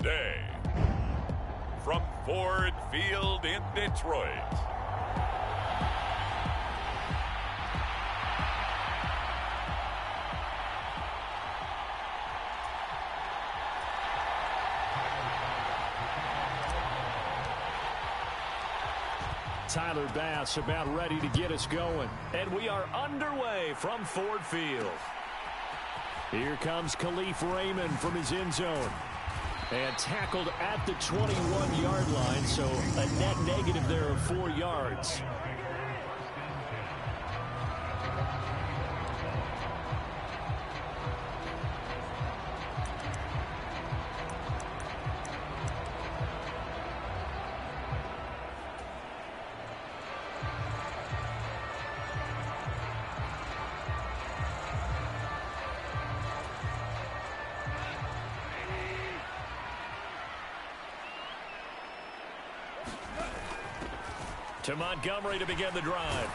today, from Ford Field in Detroit, Tyler Bass about ready to get us going. And we are underway from Ford Field. Here comes Khalif Raymond from his end zone. And tackled at the 21-yard line, so a net negative there of 4 yards. To Montgomery to begin the drive.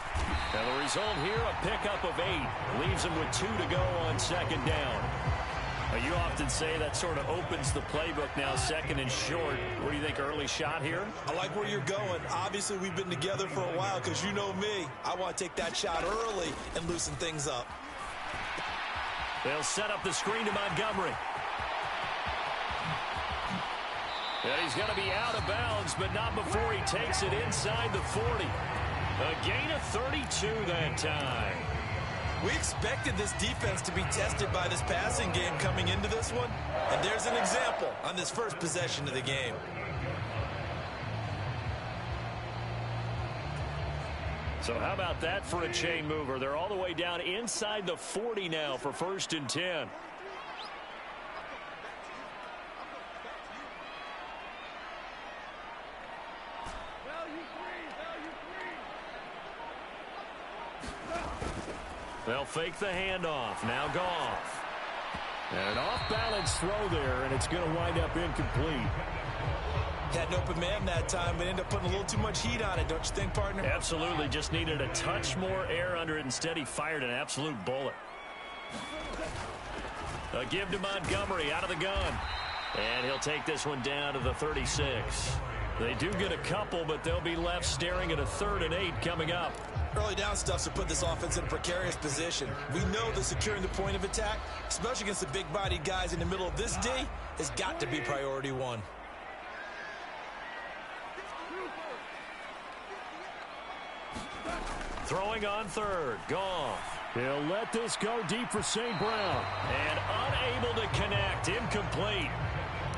And the result here, a pickup of 8. Leaves him with 2 to go on second down. You often say that sort of opens the playbook now, second and short. What do you think, early shot here? I like where you're going. Obviously, we've been together for a while because you know me. I want to take that shot early and loosen things up. They'll set up the screen to Montgomery. And he's going to be out of bounds, but not before he takes it inside the 40. A gain of 32 that time. We expected this defense to be tested by this passing game coming into this one. And there's an example on this first possession of the game. So how about that for a chain mover? They're all the way down inside the 40 now for 1st and 10. They'll fake the handoff. Now Goff. And an off-balance throw there, and it's going to wind up incomplete. Had an open man that time, but ended up putting a little too much heat on it, don't you think, partner? Absolutely. Just needed a touch more air under it. Instead, he fired an absolute bullet. A give to Montgomery out of the gun. And he'll take this one down to the 36. They do get a couple, but they'll be left staring at a 3rd and 8 coming up. Early down stuff to put this offense in a precarious position. We know that securing the point of attack, especially against the big-bodied guys in the middle of this D, has got to be priority 1. Throwing on 3rd. Goff. He'll let this go deep for St. Brown. And unable to connect. Incomplete.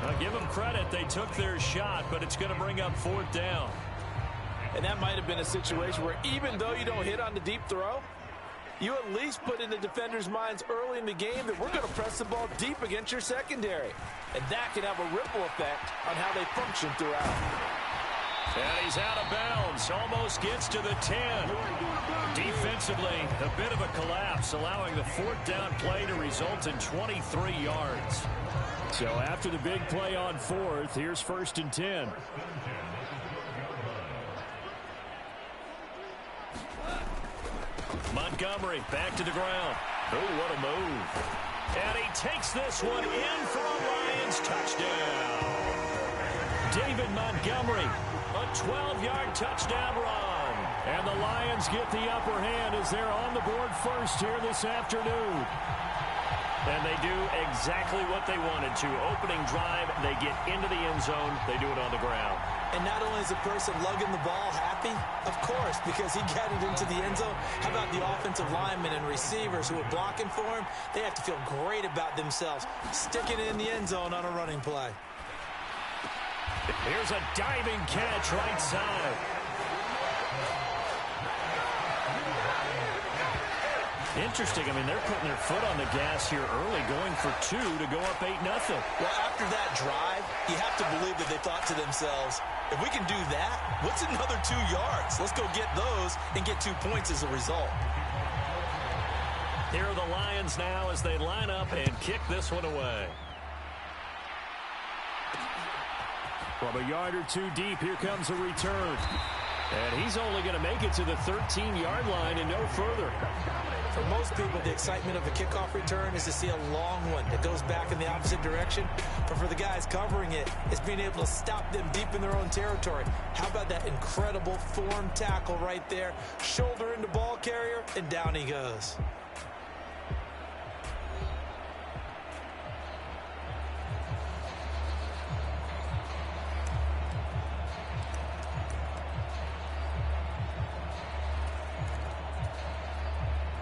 I'll give them credit. They took their shot, but it's going to bring up 4th down. And that might have been a situation where even though you don't hit on the deep throw, you at least put in the defender's minds early in the game that we're going to press the ball deep against your secondary. And that can have a ripple effect on how they function throughout. And he's out of bounds. Almost gets to the 10. Defensively, a bit of a collapse, allowing the 4th down play to result in 23 yards. So after the big play on 4th, here's 1st and 10. Montgomery back to the ground. Oh, what a move. And he takes this one in for a Lions touchdown. David Montgomery, a 12-yard touchdown run. And the Lions get the upper hand as they're on the board first here this afternoon. And they do exactly what they wanted to. Opening drive, they get into the end zone. They do it on the ground. And not only is the person lugging the ball happy, of course, because he got it into the end zone. How about the offensive linemen and receivers who are blocking for him? They have to feel great about themselves, sticking it in the end zone on a running play. Here's a diving catch right side. Interesting. I mean, they're putting their foot on the gas here early, going for 2 to go up 8-0. Well, after that drive, you have to believe that they thought to themselves, if we can do that, what's another 2 yards? Let's go get those and get 2 points as a result. Here are the Lions now as they line up and kick this one away. From a yard or 2 deep, here comes a return. And he's only going to make it to the 13-yard line and no further. For most people, the excitement of a kickoff return is to see a long one that goes back in the opposite direction. But for the guys covering it, it's being able to stop them deep in their own territory. How about that incredible form tackle right there? Shoulder into ball carrier, and down he goes.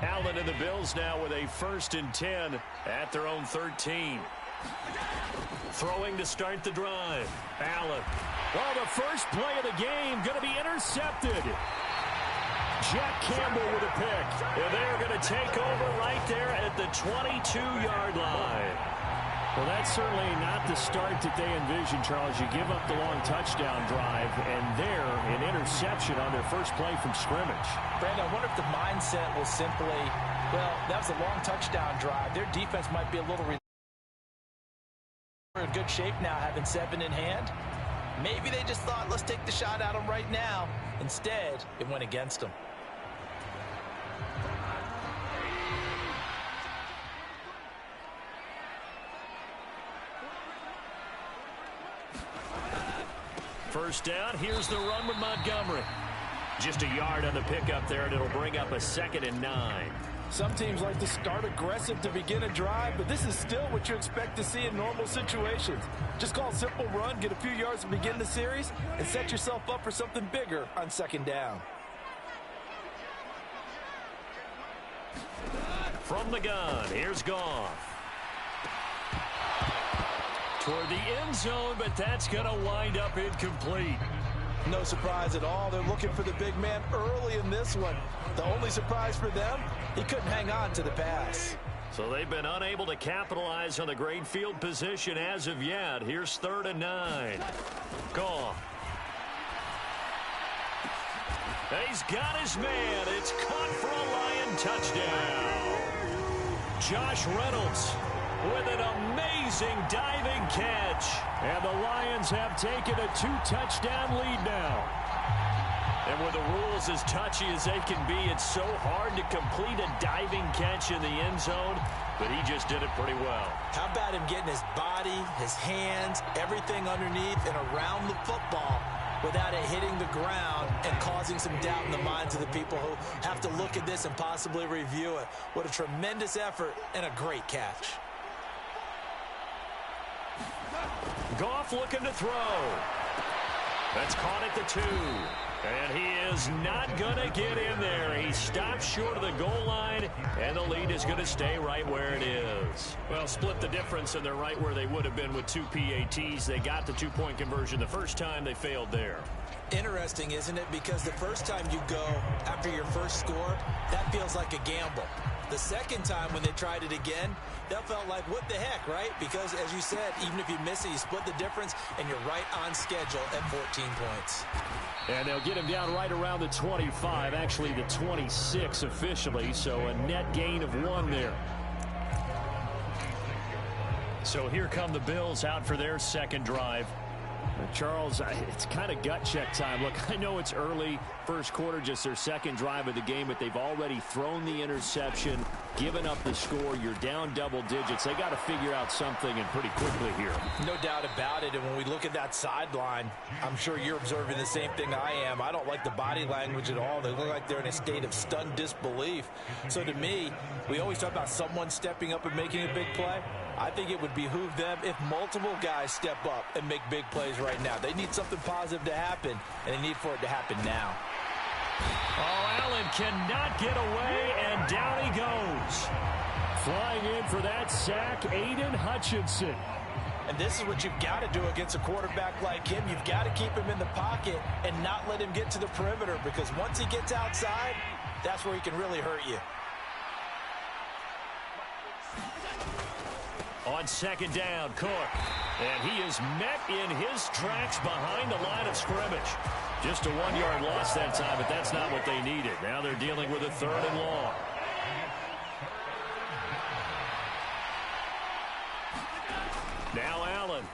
Allen and the Bills now with a 1st and 10 at their own 13. Throwing to start the drive. Allen. Well, the first play of the game going to be intercepted. Jack Campbell with a pick. And they're going to take over right there at the 22-yard line. Well, that's certainly not the start that they envisioned, Charles. You give up the long touchdown drive, and there, an interception on their first play from scrimmage. Brandon, I wonder if the mindset was simply, well, that was a long touchdown drive. Their defense might be a little in good shape now, having 7 in hand. Maybe they just thought, let's take the shot at them right now. Instead, it went against them. First down, here's the run with Montgomery. Just a yard on the pickup there, and it'll bring up a 2nd and 9. Some teams like to start aggressive to begin a drive, but this is still what you expect to see in normal situations. Just call a simple run, get a few yards to begin the series, and set yourself up for something bigger on 2nd down. From the gun, here's Goff. Toward the end zone, but that's going to wind up incomplete. No surprise at all. They're looking for the big man early in this one. The only surprise for them, he couldn't hang on to the pass. So they've been unable to capitalize on the great field position as of yet. Here's 3rd and 9. Goff. He's got his man. It's caught for a Lion touchdown. Josh Reynolds with an amazing diving catch. And the Lions have taken a 2-touchdown lead now. And with the rules as touchy as they can be, it's so hard to complete a diving catch in the end zone, but he just did it pretty well. How about him getting his body, his hands, everything underneath and around the football without it hitting the ground and causing some doubt in the minds of the people who have to look at this and possibly review it. What a tremendous effort and a great catch. Goff looking to throw. That's caught at the 2. And he is not going to get in there. He stops short of the goal line, and the lead is going to stay right where it is. Well, split the difference, and they're right where they would have been with 2 PATs. They got the 2-point conversion the first time. They failed there. Interesting, isn't it? Because the first time you go after your first score, that feels like a gamble. The second time when they tried it again, that felt like, what the heck, right? Because, as you said, even if you miss it, you split the difference, and you're right on schedule at 14 points. And they'll get him down right around the 25, actually the 26 officially, so a net gain of 1 there. So here come the Bills out for their second drive. Charles, it's kind of gut check time. Look, I know it's early, first quarter, just their second drive of the game, but they've already thrown the interception, given up the score. You're down double digits. They got to figure out something, and pretty quickly here. No doubt about it, and when we look at that sideline, I'm sure you're observing the same thing I am. I don't like the body language at all. They look like they're in a state of stunned disbelief. So to me, we always talk about someone stepping up and making a big play. I think it would behoove them if multiple guys step up and make big plays right now. They need something positive to happen, and they need for it to happen now. Oh, Allen cannot get away, and down he goes. Flying in for that sack, Aiden Hutchinson. And this is what you've got to do against a quarterback like him. You've got to keep him in the pocket and not let him get to the perimeter, because once he gets outside, that's where he can really hurt you. On second down, Cook. And he is met in his tracks behind the line of scrimmage. Just a 1-yard loss that time, but that's not what they needed. Now they're dealing with a 3rd and long. Now Allen.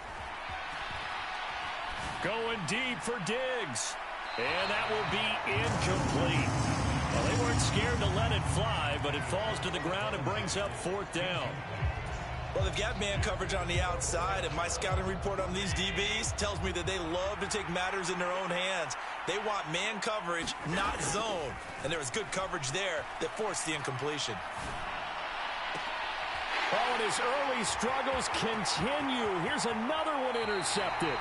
Going deep for Diggs. And that will be incomplete. Well, they weren't scared to let it fly, but it falls to the ground and brings up 4th down. Well, they've got man coverage on the outside, and my scouting report on these DBs tells me that they love to take matters in their own hands. They want man coverage, not zone. And there was good coverage there that forced the incompletion. Oh, and his early struggles continue. Here's another one intercepted.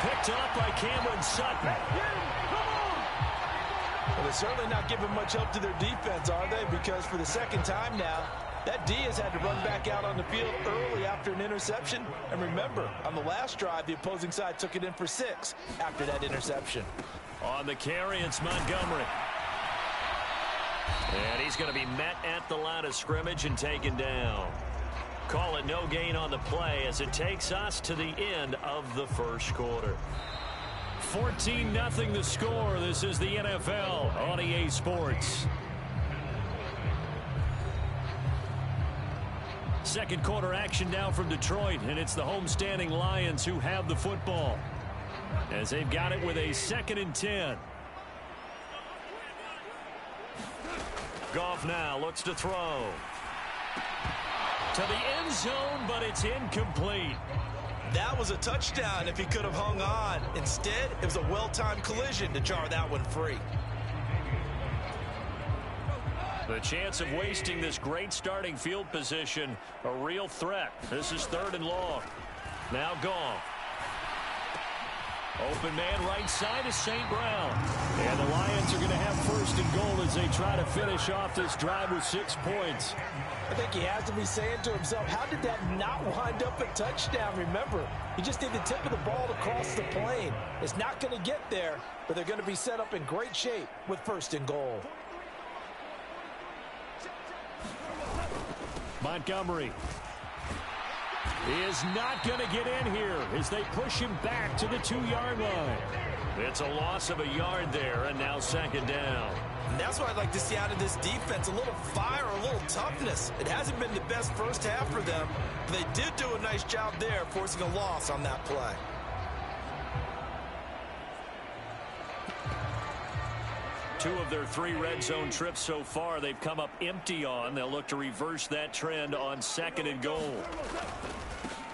Picked up by Cameron Sutton. Well, they're certainly not giving much help to their defense, are they? Because for the second time now, that D has had to run back out on the field early after an interception. And remember, on the last drive, the opposing side took it in for 6 after that interception. On the carry, it's Montgomery. And he's going to be met at the line of scrimmage and taken down. Call it no gain on the play as it takes us to the end of the first quarter. 14-0 the score. This is the NFL on EA Sports. Second quarter action now from Detroit, and it's the homestanding Lions who have the football as they've got it with a 2nd and 10. Goff now looks to throw to the end zone, but it's incomplete. That was a touchdown if he could have hung on. Instead, it was a well-timed collision to jar that one free. The chance of wasting this great starting field position, a real threat. This is 3rd and long. Now Goff. Open man right side is St. Brown. And the Lions are going to have 1st and goal as they try to finish off this drive with 6 points. I think he has to be saying to himself, how did that not wind up a touchdown? Remember, he just did the tip of the ball to cross the plane. It's not going to get there, but they're going to be set up in great shape with 1st and goal. Montgomery is not going to get in here as they push him back to the 2-yard line. It's a loss of a yard there, and now 2nd down. And that's what I'd like to see out of this defense, a little fire, a little toughness. It hasn't been the best first half for them, but they did do a nice job there, forcing a loss on that play. Two of their 3 red zone trips so far they've come up empty on. They'll look to reverse that trend on 2nd and goal.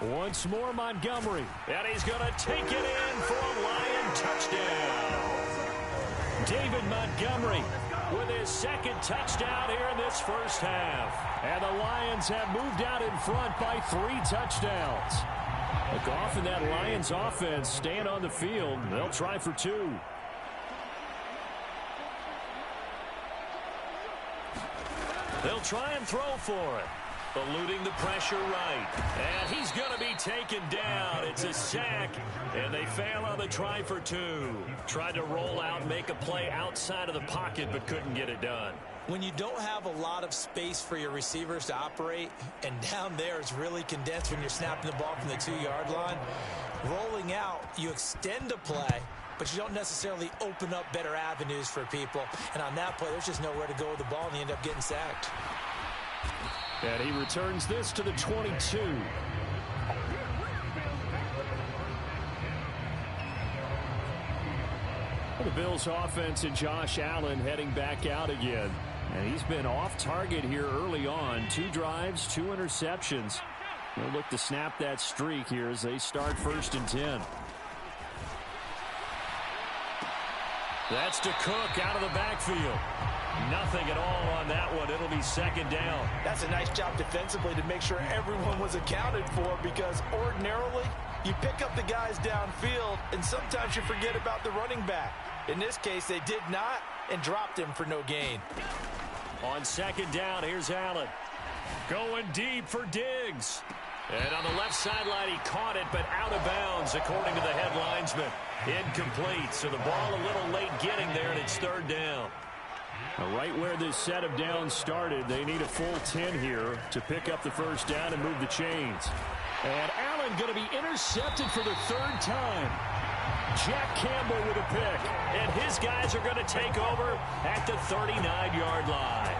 Once more Montgomery, and he's going to take it in for a Lion touchdown. David Montgomery with his 2nd touchdown here in this first half. And the Lions have moved out in front by 3 touchdowns. Goff and that Lions offense staying on the field. They'll try for 2. They'll try and throw for it. Eluding the pressure right. And he's going to be taken down. It's a sack. And they fail on the try for 2. Tried to roll out, make a play outside of the pocket, but couldn't get it done. When you don't have a lot of space for your receivers to operate, and down there is really condensed when you're snapping the ball from the 2-yard line, rolling out, you extend a play, but you don't necessarily open up better avenues for people. And on that play, there's just nowhere to go with the ball, and you end up getting sacked. And he returns this to the 22. The Bills offense and Josh Allen heading back out again. And he's been off target here early on. 2 drives, 2 interceptions. They'll look to snap that streak here as they start 1st and 10. That's to Cook out of the backfield. Nothing at all on that one. It'll be 2nd down. That's a nice job defensively to make sure everyone was accounted for, because ordinarily you pick up the guys downfield and sometimes you forget about the running back. In this case, they did not and dropped him for no gain. On 2nd down, here's Allen. Going deep for Diggs. And on the left sideline, he caught it, but out of bounds, according to the head linesman. Incomplete, so the ball a little late getting there, and it's 3rd down. Now, right where this set of downs started, they need a full 10 here to pick up the 1st down and move the chains. And Allen going to be intercepted for the 3rd time. Jack Campbell with a pick, and his guys are going to take over at the 39-yard line.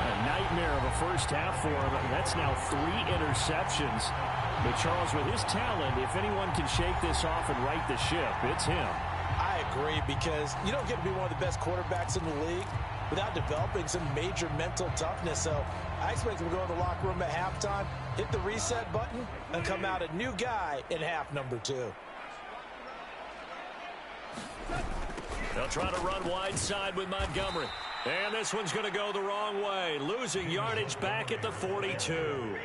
A nightmare of a first half for him. That's now 3 interceptions. But Charles, with his talent, if anyone can shake this off and right the ship, it's him. I agree, because you don't get to be one of the best quarterbacks in the league without developing some major mental toughness. So I expect him to go to the locker room at halftime, hit the reset button, and come out a new guy in half number 2. They'll try to run wide side with Montgomery. And this one's going to go the wrong way. Losing yardage back at the 42.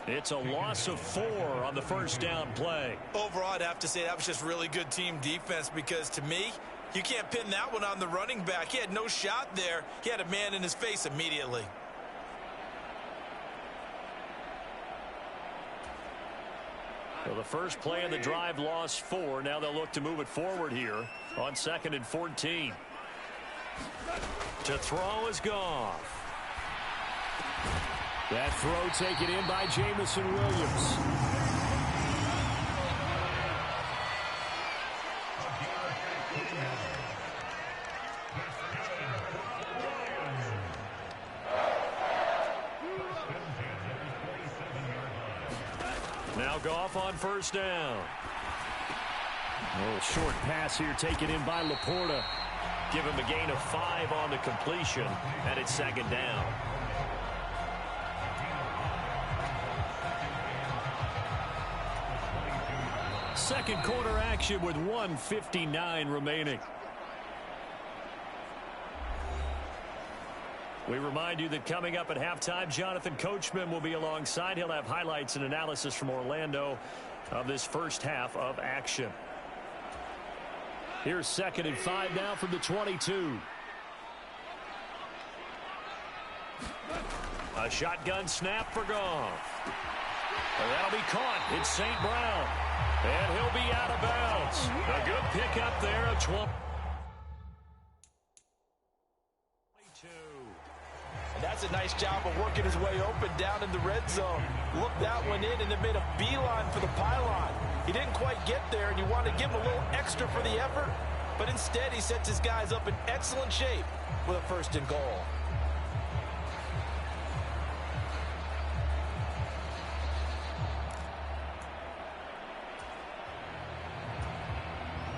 It's a loss of 4 on the first down play. Overall, I'd have to say that was just really good team defense, because to me, you can't pin that one on the running back. He had no shot there. He had a man in his face immediately. Well, the first play of the drive lost 4. Now they'll look to move it forward here on 2nd and 14. To throw is Goff. That throw taken in by Jamison Williams. Now Goff on first down. A little short pass here taken in by Laporta. Give him a gain of 5 on the completion, and it's 2nd down. Second quarter action with 1:59 remaining. We remind you that coming up at halftime, Jonathan Coachman will be alongside. He'll have highlights and analysis from Orlando of this first half of action. Here's 2nd and 5 now from the 22. A shotgun snap for Goff. That'll be caught. It's St. Brown. And he'll be out of bounds. A good pickup there of 22. And that's a nice job of working his way open down in the red zone. Looked that one in and then made a beeline for the pylon. He didn't quite get there, and you want to give him a little extra for the effort, but instead he sets his guys up in excellent shape with a 1st and goal.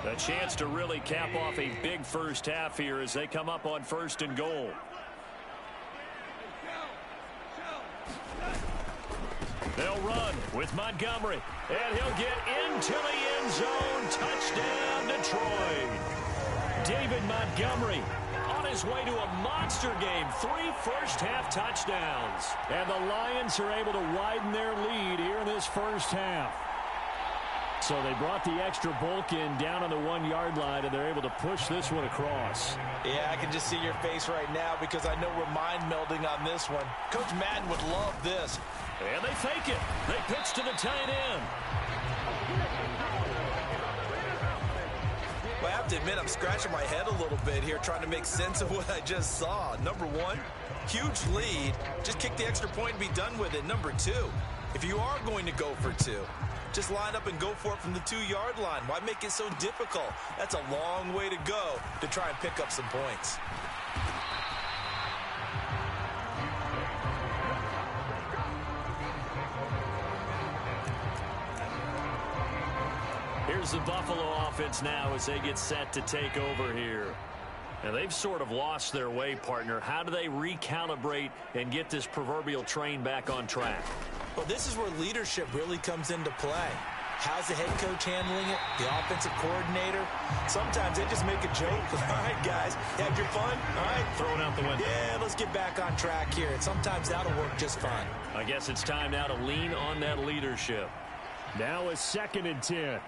A chance to really cap off a big first half here as they come up on 1st and goal. They'll run with Montgomery, and he'll get into the end zone. Touchdown, Detroit. David Montgomery on his way to a monster game. 3 first-half touchdowns. And the Lions are able to widen their lead here in this first half. So they brought the extra bulk in down on the 1-yard line, and they're able to push this one across. Yeah, I can just see your face right now because I know we're mind melding on this one. Coach Madden would love this. And they fake it. They pitch to the tight end. Well, I have to admit, I'm scratching my head a little bit here trying to make sense of what I just saw. Number 1, huge lead. Just kick the extra point and be done with it. Number 2, if you are going to go for 2, just line up and go for it from the 2-yard line. Why make it so difficult? That's a long way to go to try and pick up some points. Here's the Buffalo offense now as they get set to take over here. And they've sort of lost their way, partner. How do they recalibrate and get this proverbial train back on track? Well, this is where leadership really comes into play. How's the head coach handling it? The offensive coordinator? Sometimes they just make a joke. All right, guys, had your fun? All right. Throw it out the window. Yeah, let's get back on track here. And sometimes that'll work just fine. I guess it's time now to lean on that leadership. Now a 2nd and 10.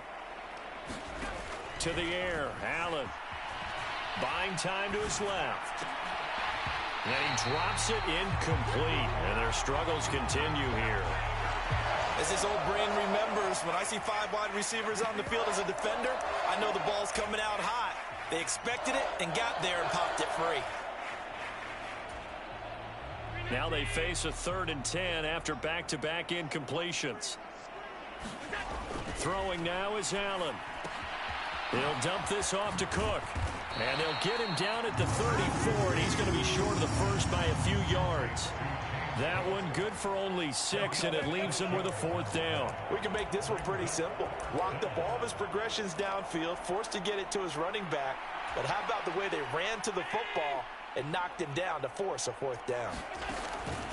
To the air, Allen. Buying time to his left. And he drops it incomplete. And their struggles continue here. As his old brain remembers, when I see 5 wide receivers on the field as a defender, I know the ball's coming out hot. They expected it and got there and popped it free. Now they face a 3rd and 10 after back-to-back incompletions. Throwing now is Allen. They'll dump this off to Cook. And they'll get him down at the 34, and he's going to be short of the first by a few yards. That one good for only 6, and it leaves him with a 4th down. We can make this one pretty simple. Walked up all of his progressions downfield, forced to get it to his running back. But how about the way they ran to the football and knocked him down to force a 4th down?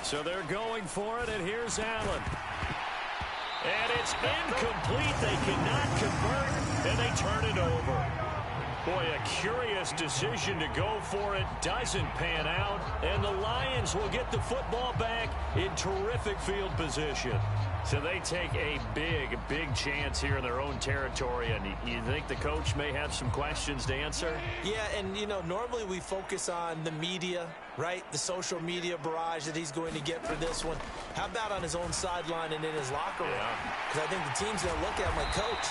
So they're going for it, and here's Allen. And it's incomplete. They cannot convert, and they turn it over. Boy, a curious decision to go for it. Doesn't pan out, and the Lions will get the football back in terrific field position. So they take a big, big chance here in their own territory, and you think the coach may have some questions to answer? Yeah, and, you know, normally we focus on the media, right? The social media barrage that he's going to get for this one. How about on his own sideline and in his locker room? Because I think the team's going to look at him like, Coach,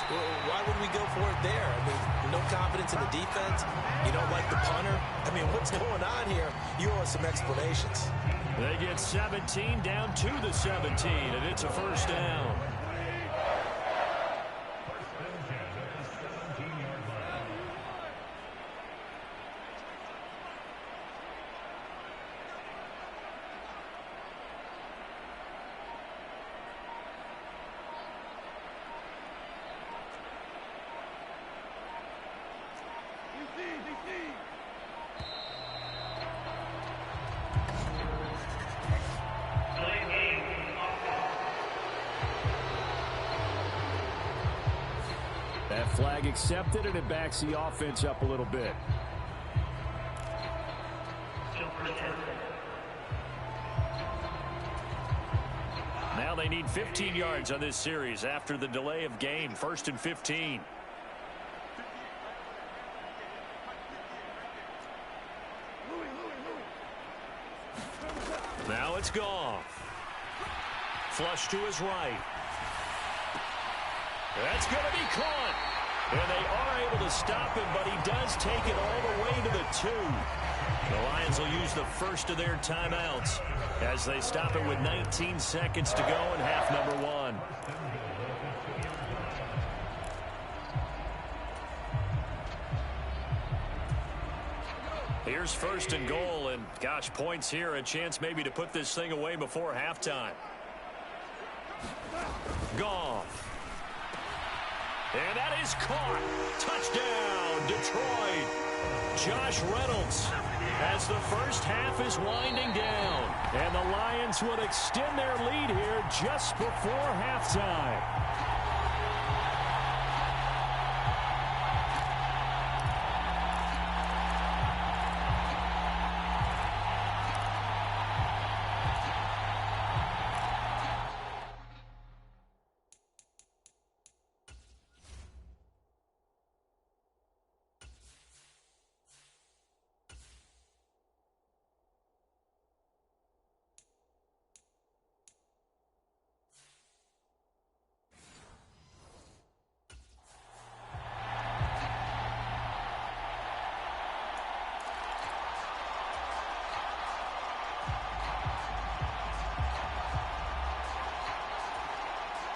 why would we go for it there? I mean, no confidence in the defense. You don't like the punter. I mean, what's going on here? You owe us some explanations. They get 17 down to the 17, and it's a 1st down. That flag accepted, and it backs the offense up a little bit. Now they need 15 yards on this series after the delay of game. 1st and 15. Now it's Goff. Flush to his right. That's going to be caught. And they are able to stop him, but he does take it all the way to the 2. The Lions will use the first of their timeouts as they stop it with 19 seconds to go in half number 1. Here's 1st and goal, and gosh, points here, a chance maybe to put this thing away before halftime. Goff. And that is caught. Touchdown, Detroit. Josh Reynolds as the first half is winding down. And the Lions would extend their lead here just before halftime.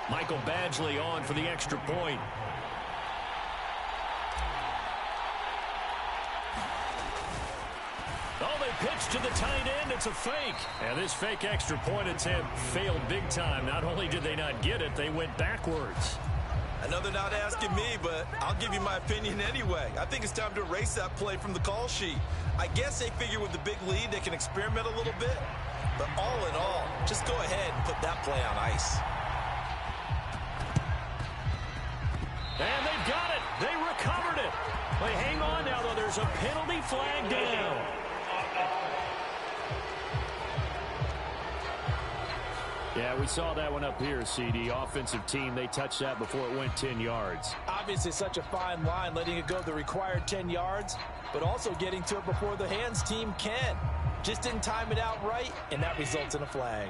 Michael Badgley on for the extra point. Oh, they pitch to the tight end. It's a fake. And this fake extra point attempt failed big time. Not only did they not get it, they went backwards. I know they're not asking me, but I'll give you my opinion anyway. I think it's time to erase that play from the call sheet. I guess they figure with the big lead they can experiment a little bit. But all in all, just go ahead and put that play on ice. And they've got it. They recovered it. They hang on now, though. There's a penalty flag down. Yeah, we saw that one up here, CD. Offensive team, they touched that before it went 10 yards. Obviously such a fine line, letting it go the required 10 yards, but also getting to it before the hands team can. Just didn't time it out right, and that results in a flag.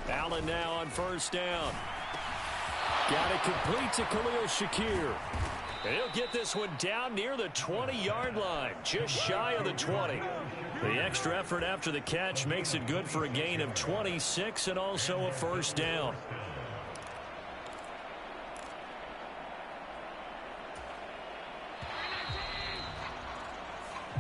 Allen now on first down. Got it complete to Khalil Shakir. And he'll get this one down near the 20-yard line, just shy of the 20. The extra effort after the catch makes it good for a gain of 26 and also a first down.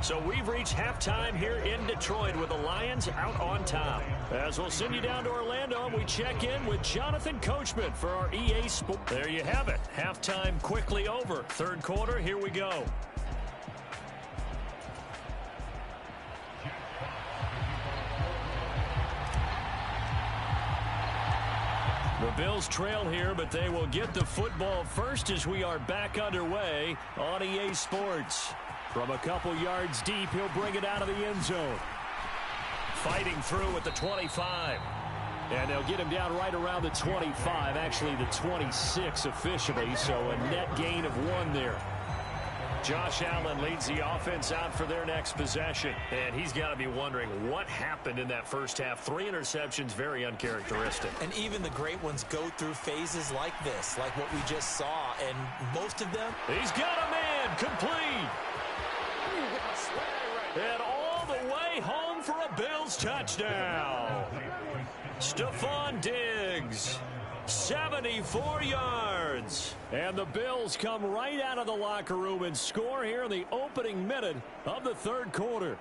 So we've reached halftime here in Detroit with the Lions out on top. As we'll send you down to Orlando, we check in with Jonathan Coachman for our EA Sports. There you have it. Halftime quickly over. Third quarter, here we go. The Bills trail here, but they will get the football first as we are back underway on EA Sports. From a couple yards deep, he'll bring it out of the end zone. Fighting through at the 25. And they'll get him down right around the 25, actually the 26 officially, so a net gain of 1 there. Josh Allen leads the offense out for their next possession. And he's got to be wondering what happened in that first half. 3 interceptions, very uncharacteristic. And even the great ones go through phases like this, like what we just saw. And most of them... He's got a man complete. And all the way home for a Bills touchdown. Stephon Diggs, 74 yards. And the Bills come right out of the locker room and score here in the opening minute of the third quarter.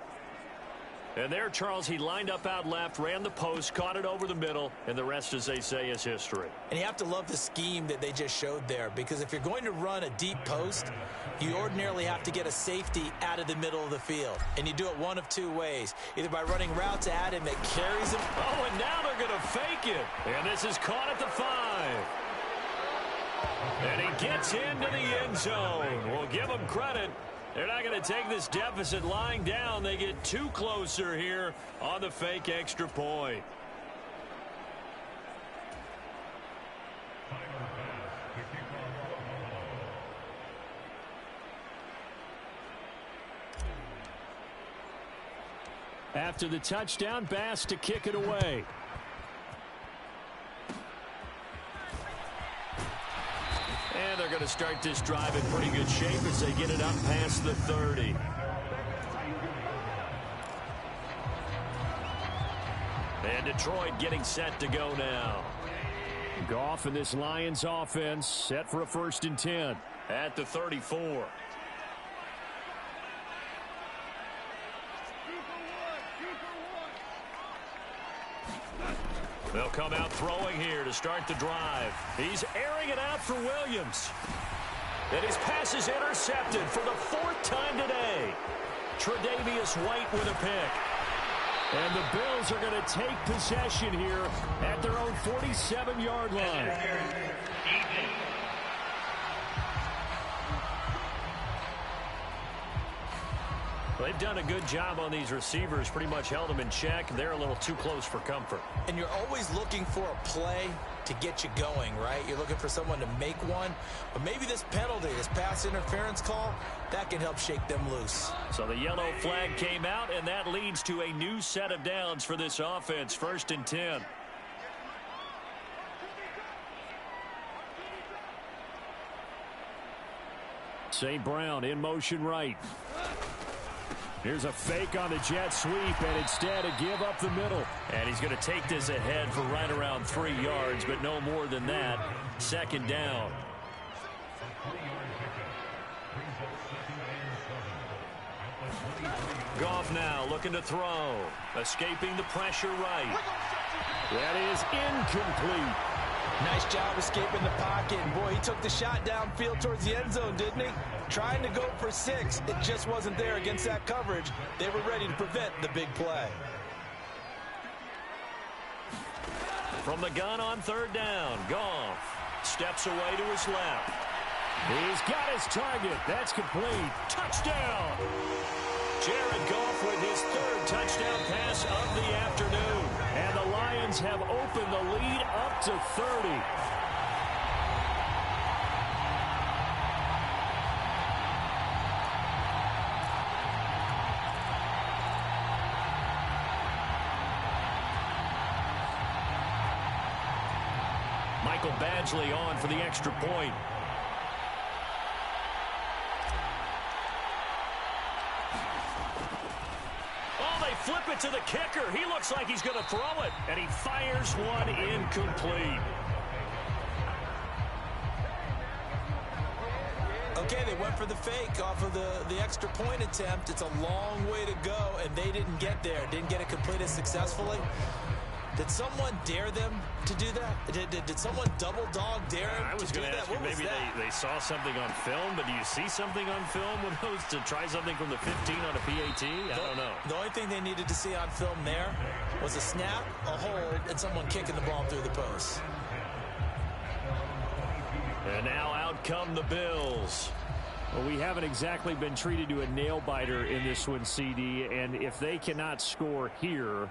And there, Charles, he lined up out left, ran the post, caught it over the middle, and the rest, as they say, is history. And you have to love the scheme that they just showed there, because if you're going to run a deep post, you ordinarily have to get a safety out of the middle of the field. And you do it one of 2 ways, either by running routes at him that carries him. Oh, and now they're going to fake it. And this is caught at the 5. And he gets into the end zone. We'll give him credit. They're not going to take this deficit lying down. They get 2 closer here on the fake extra point. After the touchdown, Bass to kick it away. And they're going to start this drive in pretty good shape as they get it up past the 30. And Detroit getting set to go now. Goff and this Lions offense set for a 1st and 10 at the 34. They'll come out throwing here to start the drive. He's airing it out for Williams. And his pass is intercepted for the 4th time today. Tre'Davious White with a pick. And the Bills are going to take possession here at their own 47-yard line. They've done a good job on these receivers, pretty much held them in check. They're a little too close for comfort. And you're always looking for a play to get you going, right? You're looking for someone to make one. But maybe this penalty, this pass interference call, that can help shake them loose. So the yellow flag came out, and that leads to a new set of downs for this offense. 1st and 10. St. Brown in motion right. Here's a fake on the jet sweep, and instead a give up the middle. And he's going to take this ahead for right around 3 yards, but no more than that. 2nd down. Goff now looking to throw. Escaping the pressure right. That is incomplete. Nice job escaping the pocket. And boy, he took the shot downfield towards the end zone, didn't he? Trying to go for 6. It just wasn't there against that coverage. They were ready to prevent the big play. From the gun on 3rd down, Goff steps away to his left. He's got his target. That's complete. Touchdown! Jared Goff with his 3rd touchdown pass of the afternoon. And the Lions have opened the lead up to 30. Michael Badgley on for the extra point. Flip it to the kicker. He looks like he's going to throw it. And he fires one incomplete. Okay, they went for the fake off of the extra point attempt. It's a long way to go, and they didn't get there. Didn't get it completed successfully. Did someone dare them to do that? Did someone double dog dare them I was to do going to that? ask you, maybe they saw something on film, but do you see something on film with those to try something from the 15 on a PAT? I don't know. The only thing they needed to see on film there was a snap, a hold, and someone kicking the ball through the post. And now out come the Bills. Well, we haven't exactly been treated to a nail-biter in this one, CD, and if they cannot score here,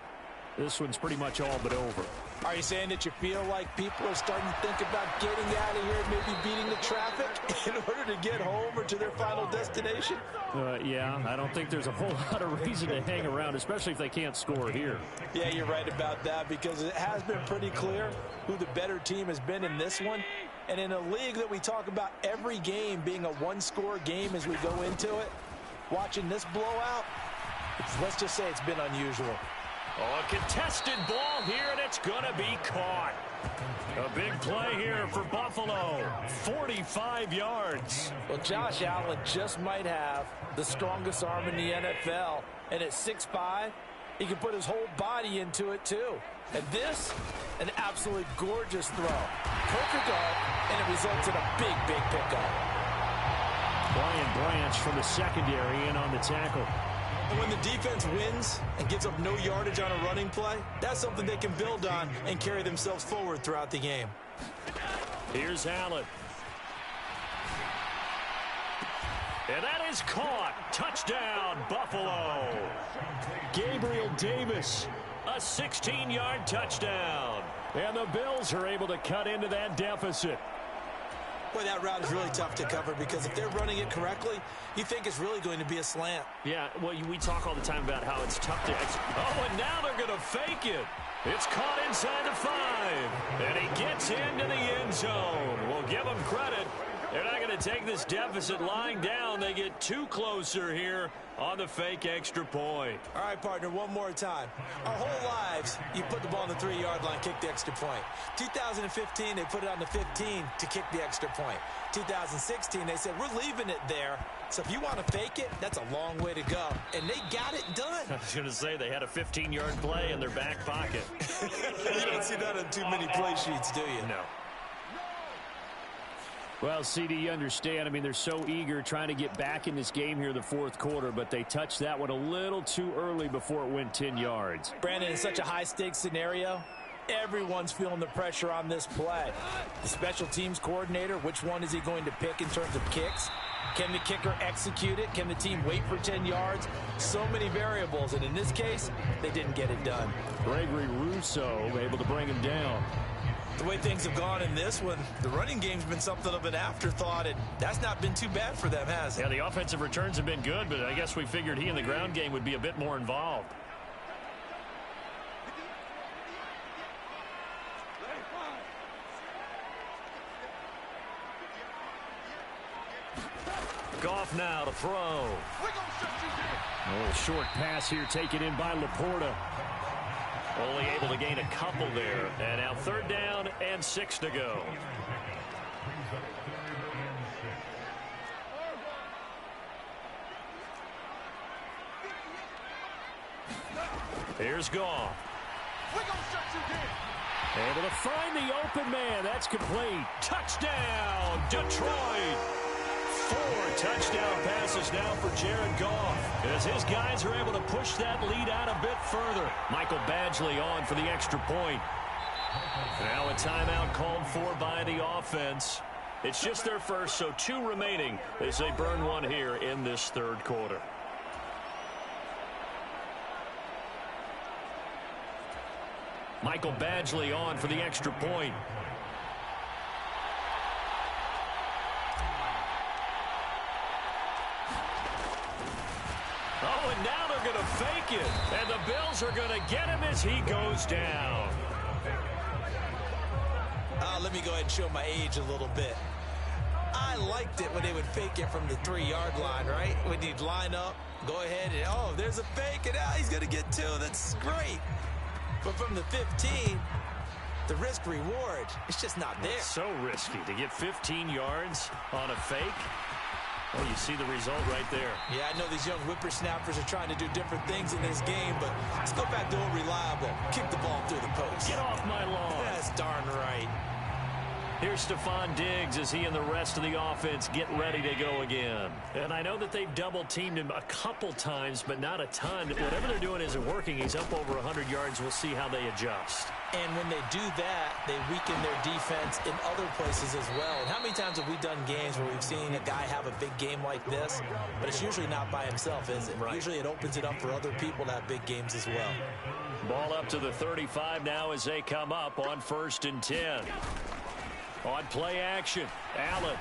this one's pretty much all but over. Are you saying that you feel like people are starting to think about getting out of here, maybe beating the traffic in order to get home or to their final destination? Yeah, I don't think there's a whole lot of reason to hang around, especially if they can't score here. Yeah, you're right about that, because it has been pretty clear who the better team has been in this one. And in a league that we talk about every game being a one-score game as we go into it, watching this blowout, let's just say it's been unusual. Oh, a contested ball here, and it's going to be caught. A big play here for Buffalo. 45 yards. Well, Josh Allen just might have the strongest arm in the NFL. And at 6'5", he can put his whole body into it, too. And this, an absolutely gorgeous throw. Perfect arm, and it results in a big, big pickup. Brian Branch from the secondary in on the tackle. And when the defense wins and gives up no yardage on a running play, that's something they can build on and carry themselves forward throughout the game. Here's Allen. And that is caught. Touchdown, Buffalo. Gabriel Davis. A 16-yard touchdown. And the Bills are able to cut into that deficit. Boy, that route is really tough to cover, because if they're running it correctly, you think it's really going to be a slant. Yeah, well, we talk all the time about how it's tough to Oh, and now they're going to fake it. It's caught inside the 5. And he gets into the end zone. We'll give him credit. They're not going to take this deficit lying down. They get too closer here on the fake extra point. All right, partner, one more time. Our whole lives, you put the ball on the 3-yard line, kick the extra point. 2015, they put it on the 15 to kick the extra point. 2016, they said, we're leaving it there. So if you want to fake it, that's a long way to go. And they got it done. I was going to say, they had a 15-yard play in their back pocket. You don't see that on too many play sheets, do you? No. Well, CD, you understand. I mean, they're so eager trying to get back in this game here in the fourth quarter, but they touched that one a little too early before it went 10 yards. Brandon, in such a high-stakes scenario, everyone's feeling the pressure on this play. The special teams coordinator, which one is he going to pick in terms of kicks? Can the kicker execute it? Can the team wait for 10 yards? So many variables, and in this case, they didn't get it done. Gregory Rousseau able to bring him down. The way things have gone in this one, the running game's been something of an afterthought, and that's not been too bad for them, has it? Yeah, the offensive returns have been good, but I guess we figured he in the ground game would be a bit more involved. Goff now to throw. A little short pass here taken in by Laporta. Only able to gain a couple there. And now 3rd down and 6 to go. Here's Goff. Able to find the open man. That's complete. Touchdown, Detroit. 4 touchdown passes now for Jared Goff, as his guys are able to push that lead out a bit further. Michael Badgley on for the extra point. Now a timeout called for by the offense. It's just their first, so 2 remaining as they burn one here in this 3rd quarter. Michael Badgley on for the extra point. Oh, and now they're going to fake it. And the Bills are going to get him as he goes down. Let me go ahead and show my age a little bit. I liked it when they would fake it from the 3-yard line, right? When you'd line up, go ahead, and oh, there's a fake, and he's going to get 2. That's great. But from the 15, the risk-reward, it's just not there. It's so risky to get 15 yards on a fake. Well, you see the result right there. Yeah, I know these young whippersnappers are trying to do different things in this game, but let's go back to old reliable. Kick the ball through the post. Get off my lawn. That's darn right. Here's Stephon Diggs as he and the rest of the offense get ready to go again. And I know that they've double-teamed him a couple times, but not a ton. Whatever they're doing isn't working. He's up over 100 yards. We'll see how they adjust. And when they do that, they weaken their defense in other places as well. And how many times have we done games where we've seen a guy have a big game like this, but it's usually not by himself, is it? Right. Usually it opens it up for other people to have big games as well. Ball up to the 35 now as they come up on 1st and 10. On play action, Allen.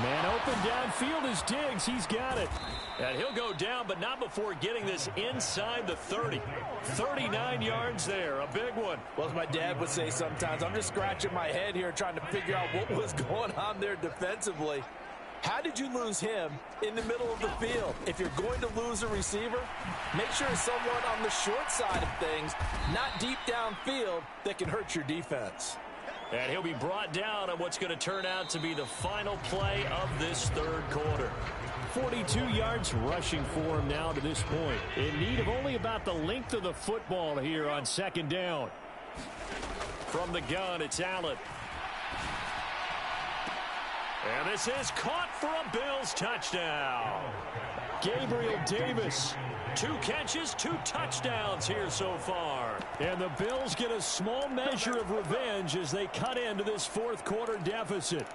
Man open downfield is Diggs. He's got it. And he'll go down, but not before getting this inside the 30. 39 yards there, a big one. Well, as my dad would say sometimes, I'm just scratching my head here trying to figure out what was going on there defensively. How did you lose him in the middle of the field? If you're going to lose a receiver, make sure it's someone on the short side of things, not deep downfield, that can hurt your defense. And he'll be brought down on what's going to turn out to be the final play of this 3rd quarter. 42 yards rushing for him now to this point. In need of only about the length of the football here on 2nd down. From the gun, it's Allen. And this is caught for a Bills touchdown. Gabriel Davis. 2 catches, 2 touchdowns here so far. And the Bills get a small measure of revenge as they cut into this 4th quarter deficit.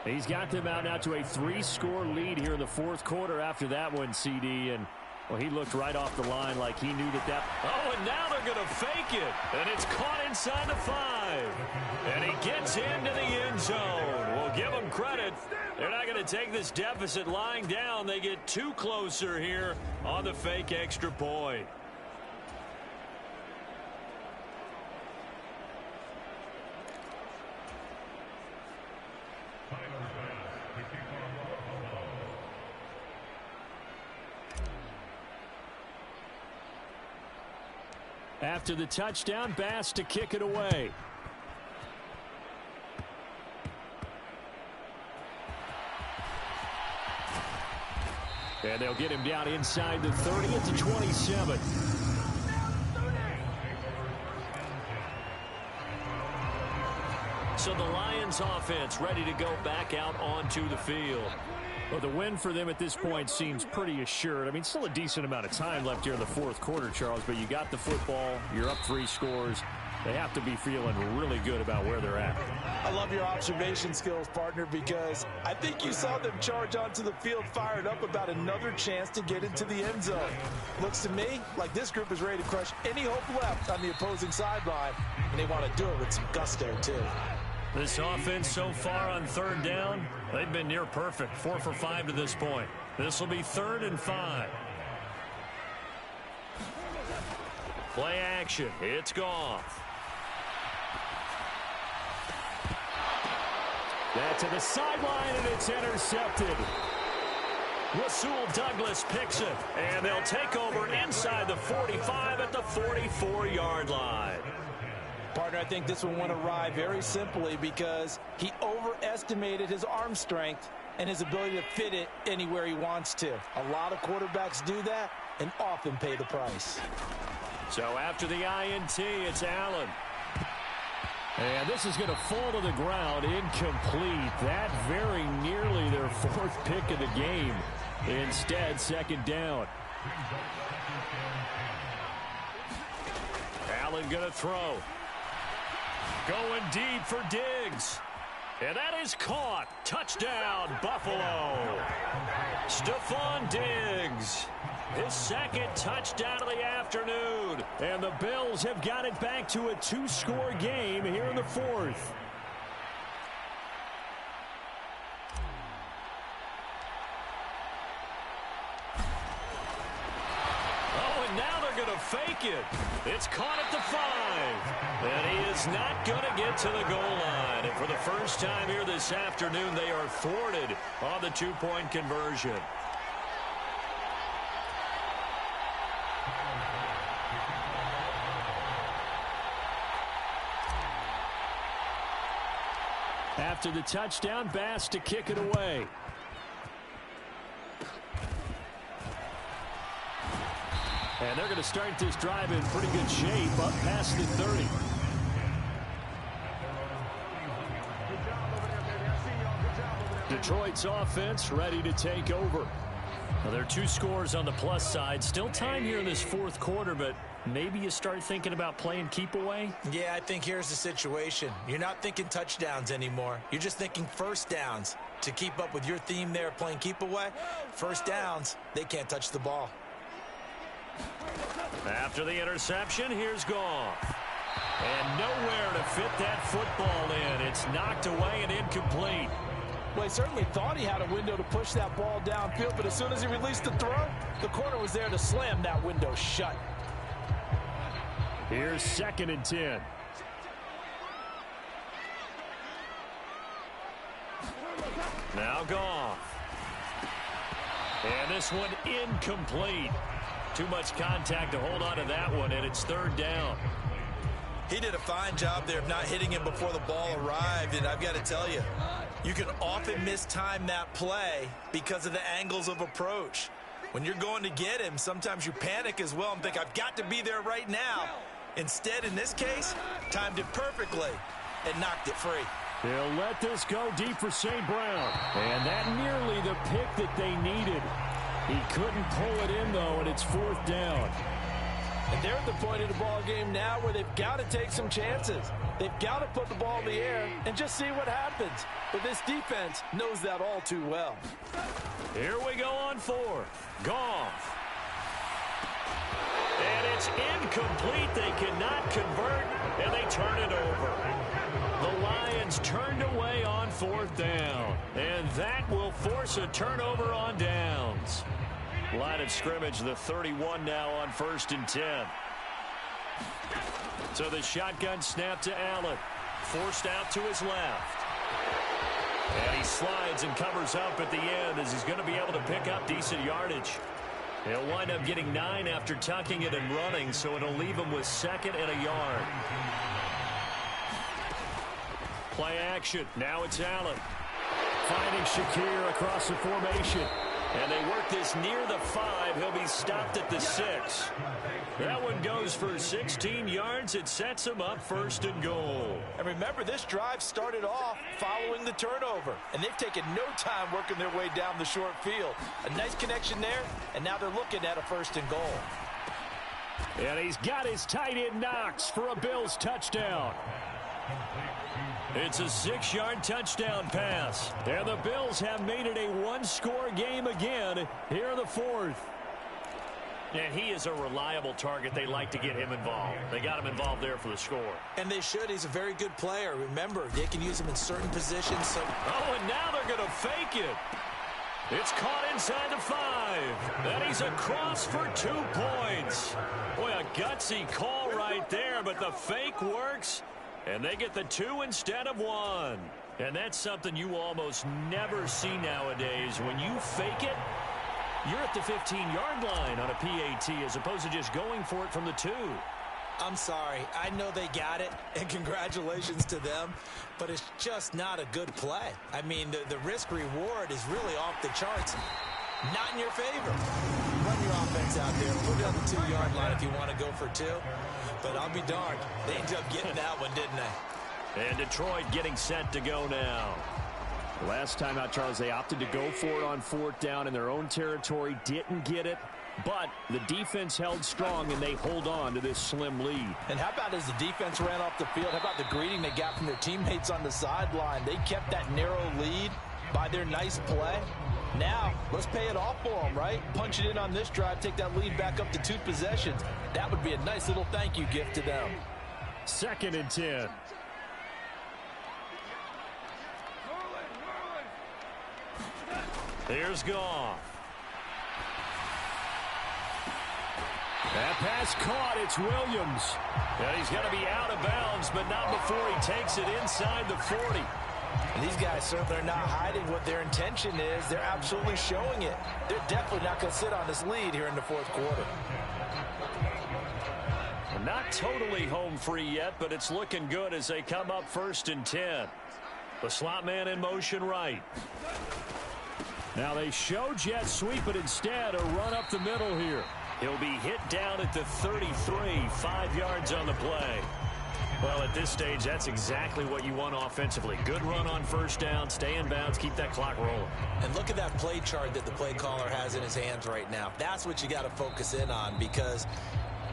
He's got them out now to a 3-score lead here in the 4th quarter after that one, CD. And, well, he looked right off the line like he knew that. Oh, and now they're going to fake it. And it's caught inside the 5. And he gets into the end zone. We'll give him credit. They're not going to take this deficit lying down. They get 2 closer here on the fake extra point. After the touchdown, Bass to kick it away. And they'll get him down inside the 30 at the 27. So the Lions offense ready to go back out onto the field. Well, the win for them at this point seems pretty assured. I mean, still a decent amount of time left here in the 4th quarter, Charles, but you got the football. You're up 3 scores. They have to be feeling really good about where they're at. I love your observation skills, partner, because I think you saw them charge onto the field fired up about another chance to get into the end zone. Looks to me like this group is ready to crush any hope left on the opposing sideline, and they want to do it with some gusto, too. This offense so far on 3rd down, they've been near perfect. 4 for 5 to this point. This will be 3rd and 5. Play action. It's Goff. That to the sideline, and it's intercepted. Rasul Douglas picks it, and they'll take over inside the 45 at the 44-yard line. Partner, I think this one went awry very simply because he overestimated his arm strength and his ability to fit it anywhere he wants to. A lot of quarterbacks do that and often pay the price. So after the INT, it's Allen. And this is going to fall to the ground, incomplete. That very nearly their 4th pick of the game. Instead, 2nd down. Allen going to throw. Going deep for Diggs. And that is caught. Touchdown, Buffalo. Stephon Diggs. His 2nd touchdown of the afternoon. And the Bills have got it back to a 2-score game here in the 4th. Oh, and now they're going to fake it. It's caught at the 5. And he is not going to get to the goal line. And for the first time here this afternoon, they are thwarted on the 2-point conversion. After the touchdown, Bass to kick it away. And they're going to start this drive in pretty good shape, up past the 30. Detroit's offense ready to take over. Well, there are 2 scores on the plus side. Still time here in this fourth quarter, but maybe you start thinking about playing keep away? Yeah, I think here's the situation. You're not thinking touchdowns anymore. You're just thinking first downs. To keep up with your theme there, playing keep away, first downs, they can't touch the ball. After the interception, here's Goff. And nowhere to fit that football in. It's knocked away and incomplete. Well, he certainly thought he had a window to push that ball downfield, but as soon as he released the throw, the corner was there to slam that window shut. Here's 2nd and 10. Now Goff. And this one incomplete. Too much contact to hold on to that one, and it's 3rd down. He did a fine job there of not hitting him before the ball arrived, and I've got to tell you, you can often mistime that play because of the angles of approach. When you're going to get him, sometimes you panic as well and think, I've got to be there right now. Instead, in this case, timed it perfectly and knocked it free. They'll let this go deep for St. Brown. And that nearly the pick that they needed. He couldn't pull it in, though, and it's 4th down. And they're at the point of the ball game now where they've got to take some chances. They've got to put the ball in the air and just see what happens. But this defense knows that all too well. Here we go on 4th. Goff. And it's incomplete. They cannot convert, and they turn it over. The Lions turned away on 4th down, and that will force a turnover on downs. Line of scrimmage, the 31 now on 1st and 10. So the shotgun snap to Allen. Forced out to his left. And he slides and covers up at the end as he's going to be able to pick up decent yardage. He'll wind up getting 9 after tucking it and running, so it'll leave him with 2nd and a yard. Play action. Now it's Allen. Finding Shakir across the formation. And they work this near the 5. He'll be stopped at the 6. That one goes for 16 yards. It sets him up 1st and goal. And remember, this drive started off following the turnover. And they've taken no time working their way down the short field. A nice connection there, and now they're looking at a 1st and goal. And he's got his tight end Knox for a Bills touchdown. It's a 6-yard touchdown pass. And the Bills have made it a 1-score game again here in the 4th. And he is a reliable target. They like to get him involved. They got him involved there for the score. And they should. He's a very good player. Remember, they can use him in certain positions. So. Oh, and now they're going to fake it. It's caught inside the 5. And he's across for 2 points. Boy, a gutsy call right there, but the fake works. And they get the 2 instead of 1. And that's something you almost never see nowadays. When you fake it, you're at the 15-yard line on a PAT as opposed to just going for it from the 2. I'm sorry. I know they got it, and congratulations to them, but it's just not a good play. I mean, the risk-reward is really off the charts. Not in your favor. Run your offense out there. Put it on the 2-yard line if you want to go for 2. But I'll be darned. They ended up getting that one, didn't they? And Detroit getting set to go now. Last time out, Charles, they opted to go for it on 4th down in their own territory. Didn't get it. But the defense held strong, and they hold on to this slim lead. And how about as the defense ran off the field, how about the greeting they got from their teammates on the sideline? They kept that narrow lead by their nice play. Now, let's pay it off for them, right? Punch it in on this drive, take that lead back up to 2 possessions. That would be a nice little thank you gift to them. 2nd and 10. Here's Goff. That pass caught. It's Williams. And he's going to be out of bounds, but not before he takes it inside the 40. And these guys certainly are not hiding what their intention is. They're absolutely showing it. They're definitely not going to sit on this lead here in the 4th quarter. Not totally home free yet, but it's looking good as they come up 1st and 10. The slot man in motion right. Now they show jet sweep, but instead a run up the middle here. He'll be hit down at the 33, 5 yards on the play. Well, at this stage, that's exactly what you want offensively. Good run on first down, stay in bounds, keep that clock rolling. And look at that play chart that the play caller has in his hands right now. That's what you got to focus in on, because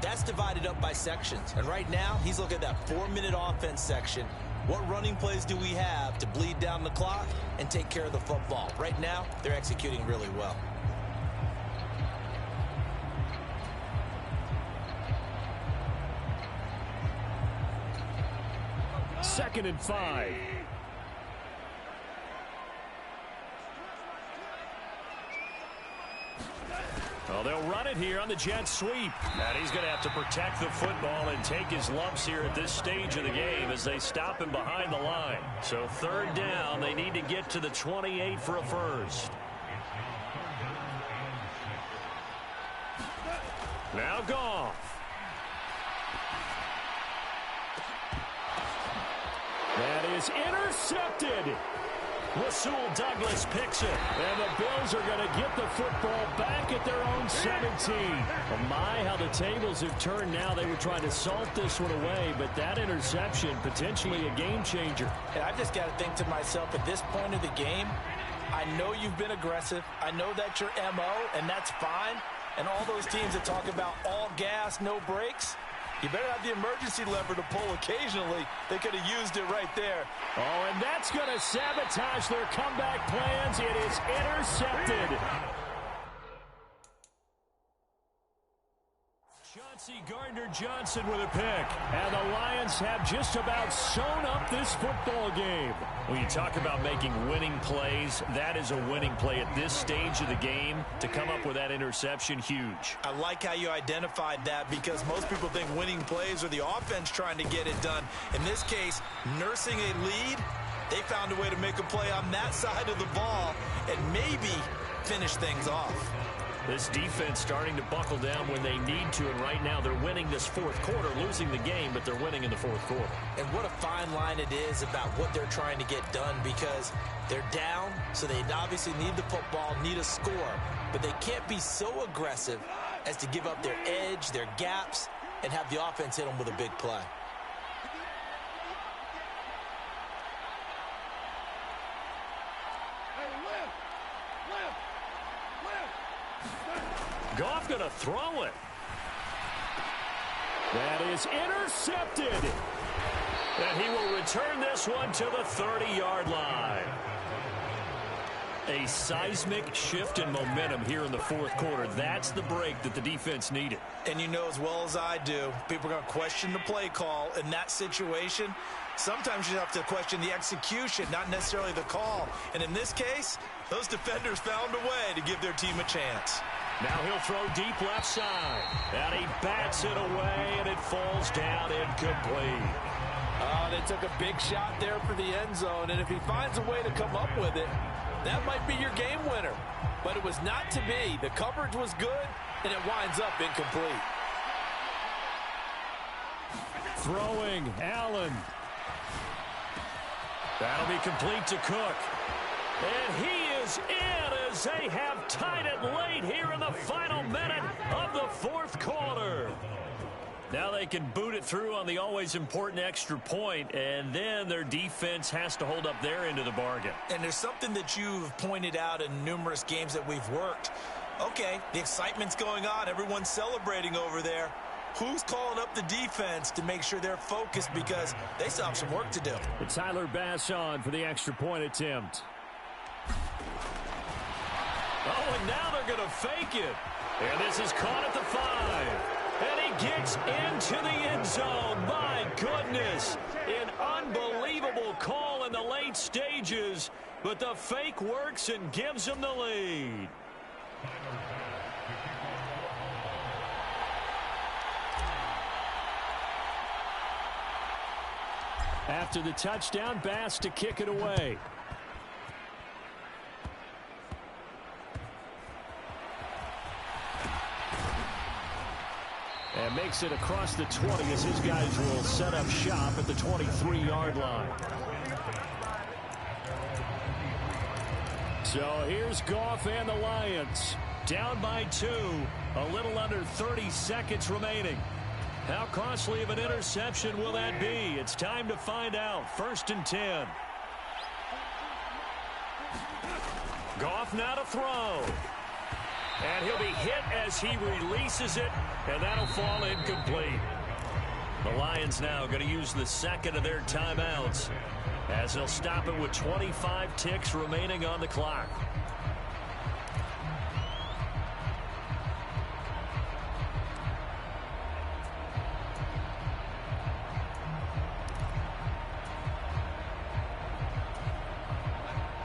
that's divided up by sections. And right now, he's looking at that 4-minute offense section. What running plays do we have to bleed down the clock and take care of the football? Right now, they're executing really well. Second and 5. Well, they'll run it here on the jet sweep. And he's going to have to protect the football and take his lumps here at this stage of the game as they stop him behind the line. So third down, they need to get to the 28 for a first. Now Goff. That is intercepted. Rasul Douglas picks it. And the Bills are going to get the football back at their own 17. Oh my, how the tables have turned now. They were trying to salt this one away, but that interception, potentially a game changer. And I've just got to think to myself, at this point of the game, I know you've been aggressive. I know that's your MO, and that's fine. And all those teams that talk about all gas, no brakes, you better have the emergency lever to pull occasionally. They could have used it right there. Oh, and that's going to sabotage their comeback plans. It is intercepted. Chauncey Gardner-Johnson with a pick. And the Lions have just about sewn up this football game. When you talk about making winning plays, that is a winning play at this stage of the game. To come up with that interception, huge. I like how you identified that, because most people think winning plays are the offense trying to get it done. In this case, nursing a lead, they found a way to make a play on that side of the ball and maybe finish things off. This defense starting to buckle down when they need to, and right now they're winning this fourth quarter, losing the game, but they're winning in the fourth quarter. And what a fine line it is about what they're trying to get done, because they're down, so they obviously need the football, need a score, but they can't be so aggressive as to give up their edge, their gaps, and have the offense hit them with a big play. Goff going to throw it. That is intercepted. And he will return this one to the 30-yard line. A seismic shift in momentum here in the fourth quarter. That's the break that the defense needed. And you know as well as I do, people are going to question the play call in that situation. Sometimes you have to question the execution, not necessarily the call. And in this case, those defenders found a way to give their team a chance. Now he'll throw deep left side. And he bats it away, and it falls down incomplete. They took a big shot there for the end zone, and if he finds a way to come up with it, that might be your game winner. But it was not to be. The coverage was good, and it winds up incomplete. Throwing, Allen. That'll be complete to Cook. And he is in as they have tied it late here in the final minute of the fourth quarter. Now they can boot it through on the always important extra point, and then their defense has to hold up their end of the bargain. And there's something that you've pointed out in numerous games that we've worked. Okay, the excitement's going on. Everyone's celebrating over there. Who's calling up the defense to make sure they're focused, because they still have some work to do? It's Tyler Bass on for the extra point attempt. Oh, and now they're going to fake it. And this is caught at the 5. And he gets into the end zone. My goodness. An unbelievable call in the late stages. But the fake works and gives them the lead. After the touchdown, Bass to kick it away. And makes it across the 20 as his guys will set up shop at the 23-yard line. So here's Goff and the Lions. Down by 2. A little under 30 seconds remaining. How costly of an interception will that be? It's time to find out. 1st and 10. Goff now to throw. And he'll be hit as he releases it, and that'll fall incomplete. The Lions now going to use the second of their timeouts as they'll stop it with 25 ticks remaining on the clock.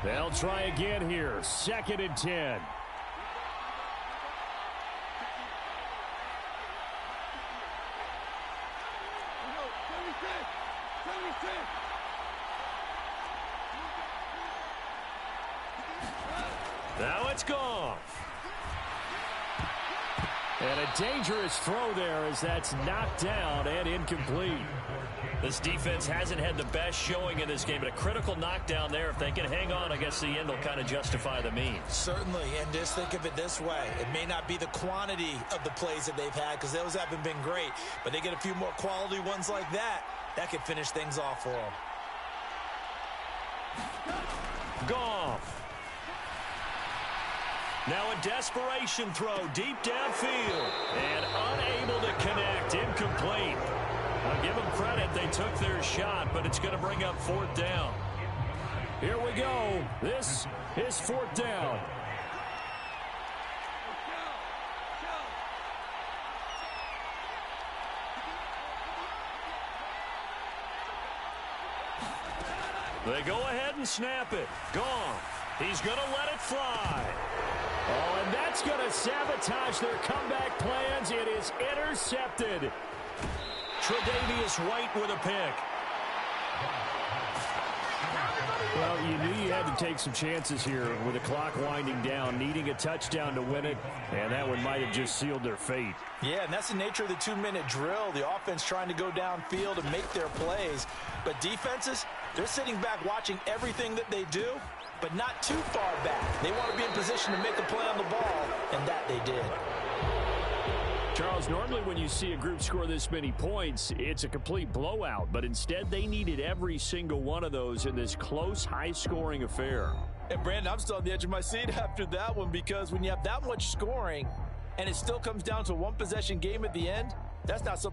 They'll try again here. 2nd and 10. Now it's Goff. And a dangerous throw there as that's knocked down and incomplete. This defense hasn't had the best showing in this game, but a critical knockdown there. If they can hang on, I guess the end will kind of justify the means. Certainly, and just think of it this way. It may not be the quantity of the plays that they've had because those haven't been great, but they get a few more quality ones like that. That could finish things off for them. Goff. Now a desperation throw deep downfield and unable to connect. Incomplete. I'll give them credit. They took their shot, but it's going to bring up 4th down. Here we go. This is 4th down. They go ahead and snap it. Goff. He's going to let it fly. Oh, and that's going to sabotage their comeback plans. It is intercepted. Tre'Davious White with a pick. Well, you knew you had to take some chances here with the clock winding down, needing a touchdown to win it, and that one might have just sealed their fate. Yeah, and that's the nature of the 2-minute drill. The offense trying to go downfield and make their plays. But defenses, they're sitting back watching everything that they do, but not too far back. They want to be in position to make a play on the ball, and that they did. Charles, normally when you see a group score this many points, it's a complete blowout, but instead they needed every single one of those in this close, high-scoring affair. And, Brandon, I'm still on the edge of my seat after that one because when you have that much scoring and it still comes down to one possession game at the end, that's not something